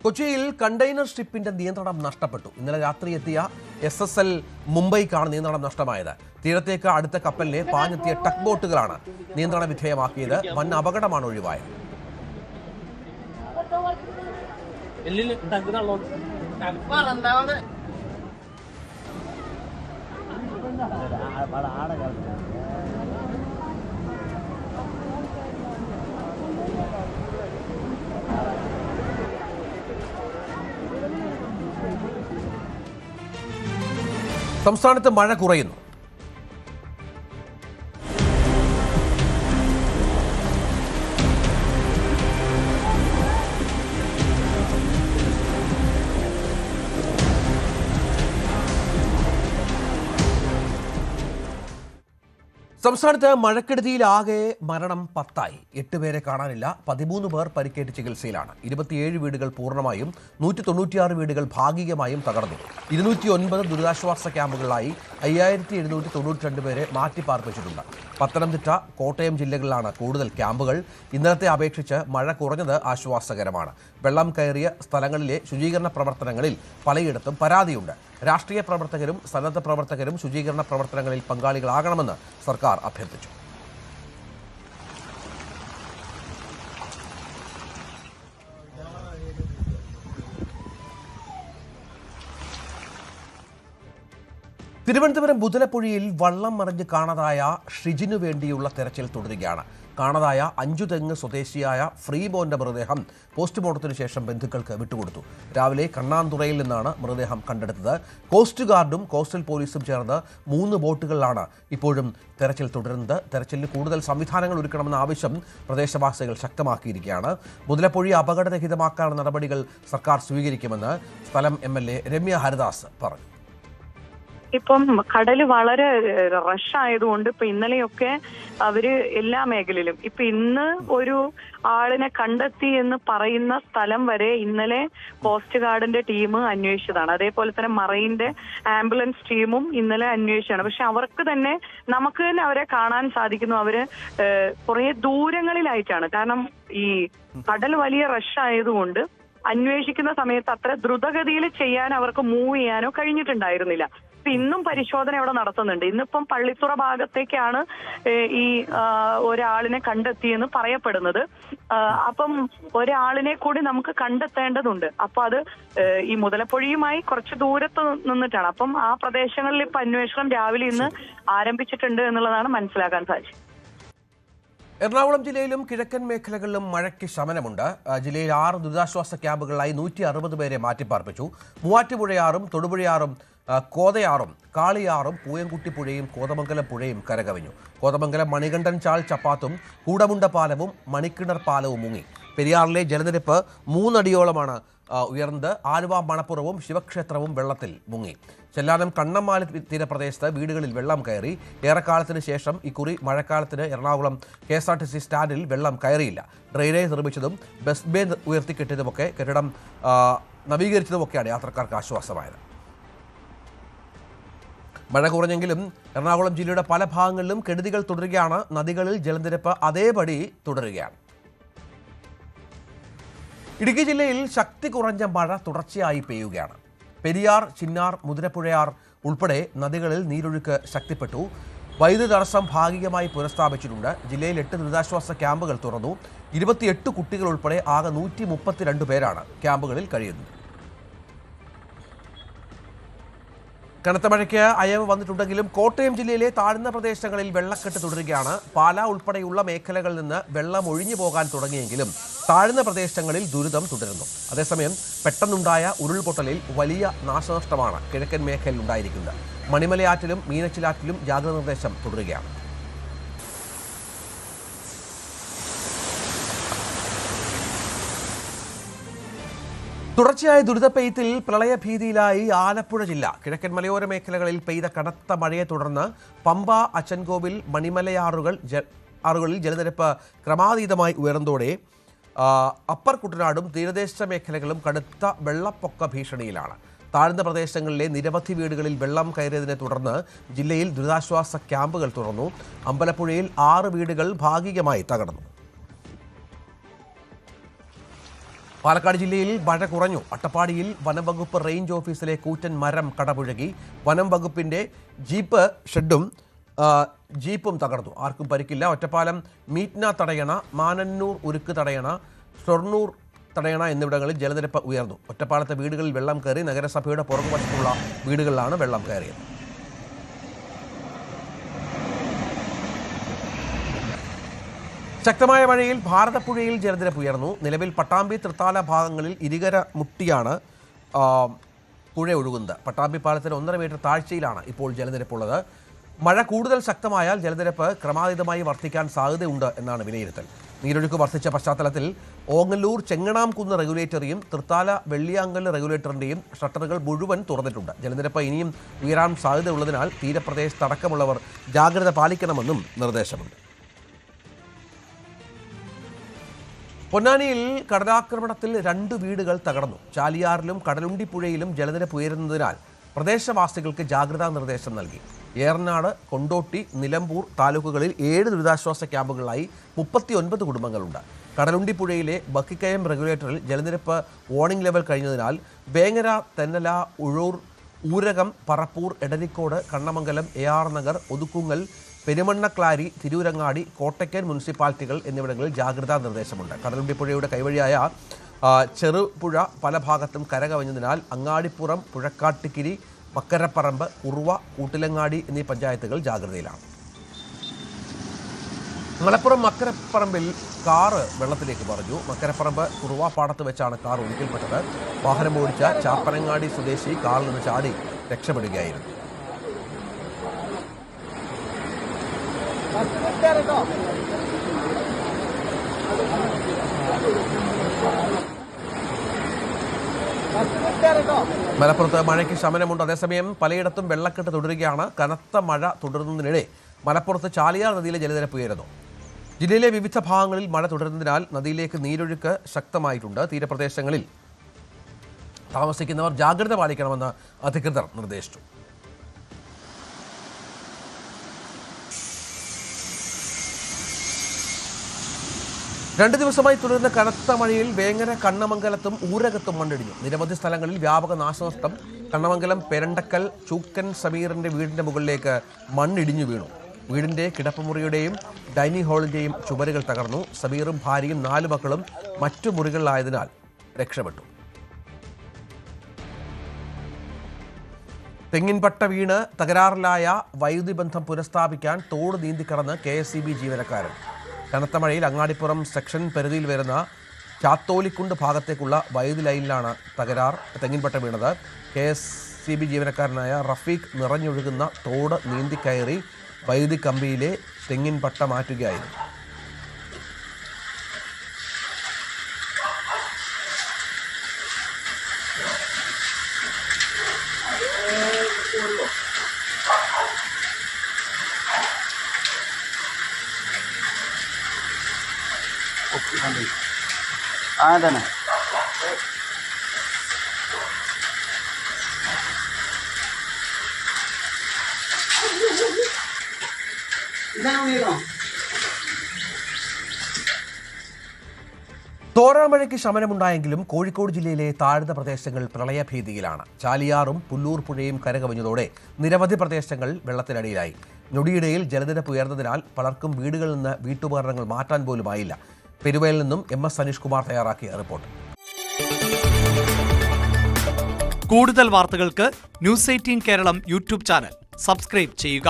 കൊച്ചിയിൽ കണ്ടെയ്നർ ഷിപ്പിന്റെ നിയന്ത്രണം നഷ്ടപ്പെട്ടു. ഇന്നലെ രാത്രി എത്തിയ SSL മുംബൈക്കാണ് നിയന്ത്രണം നഷ്ടമായത്. തീരത്തേക്ക് അടുത്ത കപ്പലിനെ പാഞ്ഞെത്തിയ ടക്ക് ബോട്ടുകളാണ് നിയന്ത്രണ വിധേയമാക്കിയത്. വൻ അപകടമാണ് ഒഴിവായത്. സംസ്ഥാനത്ത് മഴ കുറയുന്നു. സംസ്ഥാനത്ത് മഴക്കെടുതിയിലാകെ മരണം 10ആയി. 8 പേരെ കാണാനില്ല. 13 പേർ പരിക്കേറ്റ് ചികിത്സയിലാണ്. 27 വീടുകൾ പൂർണ്ണമായും 196 വീടുകൾ ഭാഗികമായും തകർന്നു. 209 ദുരിതാശ്വാസ ക്യാമ്പുകളിലായി 5792 പേരെ മാറ്റിപ്പാർപ്പിച്ചിട്ടുണ്ട്. പത്തനംതിട്ട, കോട്ടയം ജില്ലകളിലാണ് കൂടുതൽ ക്യാമ്പുകൾ. ഇന്നലത്തെ അപേക്ഷിച്ച് മഴ കുറഞ്ഞത് ആശ്വാസകരമാണ്. വെള്ളം കയറിയ സ്ഥലങ്ങളിലെ ശുചീകരണ പ്രവർത്തനങ്ങളിൽ പലയിടത്തും പരാതിയുണ്ട്. രാഷ്ട്രീയ പ്രവർത്തകരും സന്നദ്ധ പ്രവർത്തകരും ശുചീകരണ പ്രവർത്തനങ്ങളിൽ പങ്കാളികളാകണമെന്ന് സർക്കാർ അഭ്യർത്ഥിച്ചു. തിരുവനന്തപുരം മുതലപ്പുഴയിൽ വള്ളം മറിഞ്ഞ് കാണാതായ ഷിജിനു വേണ്ടിയുള്ള തെരച്ചിൽ തുടരുകയാണ്. കാണാതായ അഞ്ചുതെങ്ങ് സ്വദേശിയായ ഫ്രീബോന്റെ മൃതദേഹം പോസ്റ്റ്മോർട്ടത്തിന് ശേഷം ബന്ധുക്കൾക്ക് വിട്ടുകൊടുത്തു. രാവിലെ കണ്ണാന്തുറയിൽ നിന്നാണ് മൃതദേഹം കണ്ടെടുത്തത്. കോസ്റ്റ് ഗാർഡും കോസ്റ്റൽ പോലീസും ചേർന്ന് 3 ബോട്ടുകളിലാണ് ഇപ്പോഴും തെരച്ചിൽ തുടരുന്നത്. തെരച്ചിലിന് കൂടുതൽ സംവിധാനങ്ങൾ ഒരുക്കണമെന്ന ആവശ്യം പ്രദേശവാസികൾ ശക്തമാക്കിയിരിക്കുകയാണ്. മുതലപ്പുഴ അപകടരഹിതമാക്കാനുള്ള നടപടികൾ സർക്കാർ സ്വീകരിക്കുമെന്ന് സ്ഥലം MLA രമ്യ ഹരിദാസ് പറഞ്ഞു. ഇപ്പം കടല് വളരെ റഷ് ആയതുകൊണ്ട് ഇപ്പൊ ഇന്നലെയൊക്കെ അവര് എല്ലാ മേഖലയിലും ഇന്ന് ഒരു ആളിനെ കണ്ടെത്തി എന്ന് പറയുന്ന സ്ഥലം വരെ ഇന്നലെ കോസ്റ്റ് ഗാർഡിന്റെ ടീം അന്വേഷിച്ചതാണ്. അതേപോലെ തന്നെ മറൈന്റെ ആംബുലൻസ് ടീമും ഇന്നലെ അന്വേഷിച്ചാണ്. പക്ഷെ അവർക്ക് തന്നെ നമുക്ക് തന്നെ അവരെ കാണാൻ സാധിക്കുന്നു. അവര് കുറെ ദൂരങ്ങളിലായിട്ടാണ്. കാരണം ഈ കടൽ വലിയ റഷ് ആയതുകൊണ്ട് അന്വേഷിക്കുന്ന സമയത്ത് അത്ര ദ്രുതഗതിയിൽ ചെയ്യാൻ അവർക്ക് മൂവ് ചെയ്യാനോ കഴിഞ്ഞിട്ടുണ്ടായിരുന്നില്ല. ഇന്നും പരിശോധന അവിടെ നടത്തുന്നുണ്ട്. ഇന്നിപ്പം പള്ളിത്തുറ ഭാഗത്തേക്കാണ് ഈ ഒരാളിനെ കണ്ടെത്തിയെന്ന് പറയപ്പെടുന്നത്. അപ്പം ഒരാളിനെ കൂടി നമുക്ക് കണ്ടെത്തേണ്ടതുണ്ട്. അപ്പൊ അത് ഈ മുതലപ്പുഴയുമായി കുറച്ച് ദൂരത്ത് നിന്നിട്ടാണ്. അപ്പം ആ പ്രദേശങ്ങളിൽ ഇപ്പൊ അന്വേഷണം രാവിലെ ഇന്ന് ആരംഭിച്ചിട്ടുണ്ട് എന്നുള്ളതാണ് മനസ്സിലാക്കാൻ സാധിച്ചത്. എറണാകുളം ജില്ലയിലും കിഴക്കൻ മേഖലകളിലും മഴയ്ക്ക് ശമനമുണ്ട്. ജില്ലയിൽ 6 ദുരിതാശ്വാസ ക്യാമ്പുകളിലായി 160 പേരെ മാറ്റിപ്പാർപ്പിച്ചു. മൂവാറ്റുപുഴയാറും തൊടുപുഴയാറും കോതയാറും കാളിയാറും പൂയംകുട്ടി പുഴയും കോതമംഗലം പുഴയും കരകവിഞ്ഞു. കോതമംഗലം മണികണ്ഠൻ ചാൽ ചപ്പാത്തും കൂടമുണ്ട പാലവും മണിക്കിണർ പാലവും മുങ്ങി. പെരിയാറിലെ ജലനിരപ്പ് 3 അടിയോളമാണ് ഉയർന്നത്. ആലുവ മണപ്പുറവും ശിവക്ഷേത്രവും വെള്ളത്തിൽ മുങ്ങി. ചെല്ലാനം കണ്ണമ്മാല തീരപ്രദേശത്ത് വീടുകളിൽ വെള്ളം കയറി. ഏറെക്കാലത്തിന് ശേഷം ഇക്കുറി മഴക്കാലത്തിന് എറണാകുളം KSRTC സ്റ്റാൻഡിൽ വെള്ളം കയറിയില്ല. ഡ്രെയിനേജ് നിർമ്മിച്ചതും ബസ് ബേ ഉയർത്തിക്കെട്ടിയതുമൊക്കെ കെട്ടിടം നവീകരിച്ചതുമൊക്കെയാണ് യാത്രക്കാർക്ക് ആശ്വാസമായത്. മഴ കുറഞ്ഞെങ്കിലും എറണാകുളം ജില്ലയുടെ പല ഭാഗങ്ങളിലും കെടുതികൾ തുടരുകയാണ്. നദികളിൽ ജലനിരപ്പ് അതേപടി തുടരുകയാണ്. ഇടുക്കി ജില്ലയിൽ ശക്തി കുറഞ്ഞ മഴ തുടർച്ചയായി പെയ്യുകയാണ്. പെരിയാർ, ചിന്നാർ, മുതിരപ്പുഴയാർ ഉൾപ്പെടെ നദികളിൽ നീരൊഴുക്ക് ശക്തിപ്പെട്ടു. വൈദ്യുതി തടസ്സം ഭാഗികമായി പുനഃസ്ഥാപിച്ചിട്ടുണ്ട്. ജില്ലയിൽ 8 ദുരിതാശ്വാസ ക്യാമ്പുകൾ തുറന്നു. 28 കുട്ടികൾ ഉൾപ്പെടെ ആകെ 132 പേരാണ് ക്യാമ്പുകളിൽ കഴിയുന്നത്. കനത്ത മഴയ്ക്ക് അയവ് വന്നിട്ടുണ്ടെങ്കിലും കോട്ടയം ജില്ലയിലെ താഴ്ന്ന പ്രദേശങ്ങളിൽ വെള്ളക്കെട്ട് തുടരുകയാണ്. പാലാ ഉൾപ്പെടെയുള്ള മേഖലകളിൽ നിന്ന് വെള്ളം ഒഴിഞ്ഞു പോകാൻ തുടങ്ങിയെങ്കിലും താഴ്ന്ന പ്രദേശങ്ങളിൽ ദുരിതം തുടരുന്നു. അതേസമയം പെട്ടെന്നുണ്ടായ ഉരുൾപൊട്ടലിൽ വലിയ നാശനഷ്ടമാണ് കിഴക്കൻ മേഖലയിൽ ഉണ്ടായിരിക്കുന്നത്. മണിമലയാറ്റിലും മീനച്ചിലാറ്റിലും ജാഗ്രതാ നിർദ്ദേശം തുടരുകയാണ്. തുടർച്ചയായ ദുരിതപ്പെയ്ത്തിൽ പ്രളയഭീതിയിലായി ആലപ്പുഴ ജില്ല. കിഴക്കൻ മലയോര മേഖലകളിൽ പെയ്ത കനത്ത മഴയെ തുടർന്ന് പമ്പ, അച്ചൻകോവിൽ, മണിമലയാറുകളിൽ ജലനിരപ്പ് ക്രമാതീതമായി ഉയർന്നതോടെ അപ്പർ കുട്ടനാടും തീരദേശ മേഖലകളും കടുത്ത വെള്ളപ്പൊക്ക ഭീഷണിയിലാണ്. താഴ്ന്ന പ്രദേശങ്ങളിലെ നിരവധി വീടുകളിൽ വെള്ളം കയറിയതിനെ തുടർന്ന് ജില്ലയിൽ ദുരിതാശ്വാസ ക്യാമ്പുകൾ തുറന്നു. അമ്പലപ്പുഴയിൽ 6 വീടുകൾ ഭാഗികമായി തകർന്നു. പാലക്കാട് ജില്ലയിൽ മഴ കുറഞ്ഞു. അട്ടപ്പാടിയിൽ വനം വകുപ്പ് റേഞ്ച് ഓഫീസിലെ കൂറ്റൻ മരം കടപുഴകി. വനം വകുപ്പിന്റെ ജീപ്പ് ഷെഡും ജീപ്പും തകർന്നു. ആർക്കും പരിക്കില്ല. ഒറ്റപ്പാലം മീറ്റ്ന തടയണ, മാനന്നൂർ ഉരുക്ക് തടയണ, ഷൊർണൂർ തടയണ എന്നിവിടങ്ങളിൽ ജലനിരപ്പ് ഉയർന്നു. ഒറ്റപ്പാലത്തെ വീടുകളിൽ വെള്ളം കയറി. നഗരസഭയുടെ പുറകുവശത്തുള്ള വീടുകളിലാണ് വെള്ളം കയറിയത്. ശക്തമായ മഴയിൽ ഭാരതപ്പുഴയിൽ ജലനിരപ്പ് ഉയർന്നു. നിലവിൽ പട്ടാമ്പി തൃത്താല ഭാഗങ്ങളിൽ ഇരുകര മുട്ടിയാണ് പുഴ ഒഴുകുന്നത്. പട്ടാമ്പി പാലത്തിന് 1.5 മീറ്റർ താഴ്ചയിലാണ് ഇപ്പോൾ ജലനിരപ്പുള്ളത്. മഴ കൂടുതൽ ശക്തമായാൽ ജലനിരപ്പ് ക്രമാതീതമായി വർദ്ധിക്കാൻ സാധ്യതയുണ്ട് എന്നാണ് വിലയിരുത്തൽ. നീരൊഴുക്ക് വർദ്ധിച്ച പശ്ചാത്തലത്തിൽ ഓങ്ങല്ലൂർ ചെങ്ങണാംകുന്ന് റെഗുലേറ്ററിയും തൃത്താല വെള്ളിയാങ്കൽ റെഗുലേറ്ററിന്റെയും ഷട്ടറുകൾ മുഴുവൻ തുറന്നിട്ടുണ്ട്. ജലനിരപ്പ് ഇനിയും ഉയരാൻ സാധ്യതയുള്ളതിനാൽ തീരപ്രദേശത്തടക്കമുള്ളവർ ജാഗ്രത പാലിക്കണമെന്നും നിർദ്ദേശമുണ്ട്. പൊന്നാനിയിൽ കടലാക്രമണത്തിൽ 2 വീടുകൾ തകർന്നു. ചാലിയാറിലും കടലുണ്ടിപ്പുഴയിലും ജലനിരപ്പ് ഉയരുന്നതിനാൽ പ്രദേശവാസികൾക്ക് ജാഗ്രതാ നിർദ്ദേശം നൽകി. ഏറനാട്, കൊണ്ടോട്ടി, നിലമ്പൂർ താലൂക്കുകളിൽ 7 ദുരിതാശ്വാസ ക്യാമ്പുകളായി 39 കുടുംബങ്ങളുണ്ട്. കടലുണ്ടിപ്പുഴയിലെ ബക്കിക്കയം റെഗുലേറ്ററിൽ ജലനിരപ്പ് വാർണിംഗ് ലെവൽ കഴിഞ്ഞതിനാൽ വേങ്ങര, തെന്നല, ഉഴൂർ, ഊരകം, പറപ്പൂർ, എടരിക്കോട്, കണ്ണമംഗലം, AR നഗർ, ഒതുക്കുങ്ങൽ, പെരുമണ്ണക്ലാരി, തിരൂരങ്ങാടി, കോട്ടയ്ക്കൽ മുനിസിപ്പാലിറ്റികൾ എന്നിവിടങ്ങളിൽ ജാഗ്രതാ നിർദ്ദേശമുണ്ട്. കടലുണ്ടിപ്പുഴയുടെ കൈവഴിയായ ചെറുപുഴ പല ഭാഗത്തും കരകവിഞ്ഞതിനാൽ അങ്ങാടിപ്പുറം, പുഴക്കാട്ടിക്കിരി, മക്കരപ്പറമ്പ്, കുറുവ, കൂട്ടിലങ്ങാടി എന്നീ പഞ്ചായത്തുകൾ ജാഗ്രതയിലാണ്. മലപ്പുറം മക്കരപ്പറമ്പിൽ കാറ് വെള്ളത്തിലേക്ക് മറിഞ്ഞു. മക്കരപ്പറമ്പ് കുറുവ പാടത്ത് വെച്ചാണ് കാർ ഒഴുക്കിൽപ്പെട്ടത്. വാഹനം ഓടിച്ച ചാപ്പനങ്ങാടി സ്വദേശി കാറിൽ നിന്ന് ചാടി രക്ഷപ്പെടുകയായിരുന്നു. മലപ്പുറത്ത് മഴയ്ക്ക് ശമനമുണ്ട്. അതേസമയം പലയിടത്തും വെള്ളക്കെട്ട് തുടരുകയാണ്. കനത്ത മഴ തുടരുന്നതിനിടെ മലപ്പുറത്ത് ചാലിയാർ നദിയിലെ ജലനിരപ്പ് ഉയരുന്നു. ജില്ലയിലെ വിവിധ ഭാഗങ്ങളിൽ മഴ തുടരുന്നതിനാൽ നദിയിലേക്ക് നീരൊഴുക്ക് ശക്തമായിട്ടുണ്ട്. തീരപ്രദേശങ്ങളിൽ താമസിക്കുന്നവർ ജാഗ്രത പാലിക്കണമെന്ന് അധികൃതർ നിർദ്ദേശിച്ചു. രണ്ട് ദിവസമായി തുടരുന്ന കനത്ത മഴയിൽ വേങ്ങര, കണ്ണമംഗലത്തും ഊരകത്തും മണ്ണിടിഞ്ഞു. നിരവധി സ്ഥലങ്ങളിൽ വ്യാപക നാശനഷ്ടം. കണ്ണമംഗലം പെരണ്ടക്കൽ ചൂക്കൻ സമീറിന്റെ വീടിന്റെ മുകളിലേക്ക് മണ്ണിടിഞ്ഞു വീണു. വീടിന്റെ കിടപ്പുമുറിയുടെയും ഡൈനിങ് ഹാളിന്റെയും ചുമരുകൾ തകർന്നു. സമീറും ഭാര്യയും 4 മക്കളും മറ്റു മുറികളിലായതിനാൽ രക്ഷപ്പെട്ടു. തെങ്ങിൻപട്ട വീണ് തകരാറിലായ വൈദ്യുതി ബന്ധം പുനഃസ്ഥാപിക്കാൻ തോട് നീന്തിക്കടന്ന് KSEB ജീവനക്കാരൻ. കനത്ത മഴയിൽ അങ്ങാടിപ്പുറം സെക്ഷൻ പരിധിയിൽ വരുന്ന ചാത്തോലിക്കുണ്ട് ഭാഗത്തേക്കുള്ള വൈദ്യുതി ലൈനിലാണ് തെങ്ങിൻപട്ട വീണത്. KSEB ജീവനക്കാരനായ റഫീഖ് നിറഞ്ഞൊഴുകുന്ന തോട് നീന്തിക്കയറി വൈദ്യുതി കമ്പിയിലെ തെങ്ങിൻപട്ട മാറ്റുകയായിരുന്നു. അതന്നെ തോരാമഴയ്ക്ക് ശമനമുണ്ടായെങ്കിലും കോഴിക്കോട് ജില്ലയിലെ താഴ്ന്ന പ്രദേശങ്ങൾ പ്രളയഭീതിയിലാണ്. ചാലിയാറും പുല്ലൂർ പുഴയും കരകവിഞ്ഞതോടെ നിരവധി പ്രദേശങ്ങൾ വെള്ളത്തിനടിയിലായി. ഞൊടിയിടയിൽ ജലനിരപ്പ് ഉയർന്നതിനാൽ പലർക്കും വീടുകളിൽ നിന്ന് വീട്ടുപകരണങ്ങൾ മാറ്റാൻ പോലുമായില്ല. പെരുവയിൽ നിന്നും MS സനീഷ് കുമാർ തയ്യാറാക്കിയ റിപ്പോർട്ട്. കൂടുതൽ വാർത്തകൾക്ക് News 18 Keralam YouTube channel subscribe ചെയ്യുക.